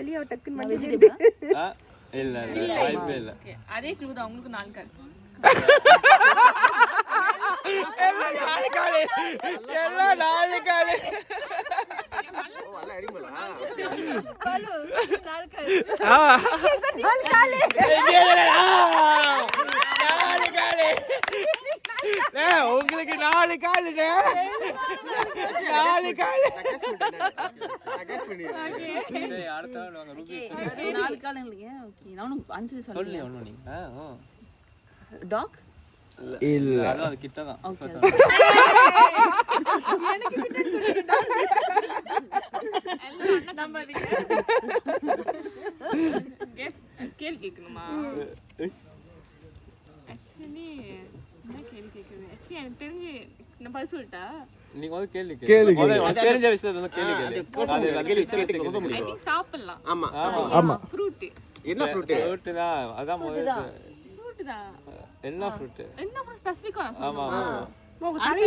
வெளியே டக்குன்னு வந்து இல்ல வாய்ப்பே இல்ல. அதே க்ளூ தான் உங்களுக்கு 4 கால். எல்லாம் 4 கால். எல்லாம் 4 கால். உங்களுக்கு 4 கால். 4 கால். அடுத்த நாள் வாங்க ரூபி. 4 கால் இல்லையா? ஓகே நானும் ஆன்சர் சொல்லு ஒண்ணு நீங்க. டாக் இல்ல அது கிட்ட தான். எனக்கு கிட்ட சொல்லுங்க நம்பாதீங்க. கெஸ் கேள்வி கேட்கணுமா? ஆக்சுவலி என்ன கேள்வி கேக்குது? ஆக்சுவலி எனக்கு தெரிஞ்சு நான் பதில் சொல்லிட்டா? நீங்க வந்து கேள்வி கேளுங்க. உங்களுக்கு தெரிஞ்ச விஷயத்தை வந்து கேள்வி கேளுங்க. அது கேள்வி கேட்க ரொம்ப ஐ முடியும். திங்க் சாப்பிடலாம். ஆமா ஆமா. ஃப்ரூட். என்ன ஃப்ரூட்? ஃப்ரூட் தான். அதான் முதல்ல. ஃப்ரூட் தான். என்ன ஃப்ரூட்? என்ன ஃப்ரூட் ஸ்பெசிஃபிக்கா நான் ஆமா சொல்றேன். ஆமா. உங்க தலையில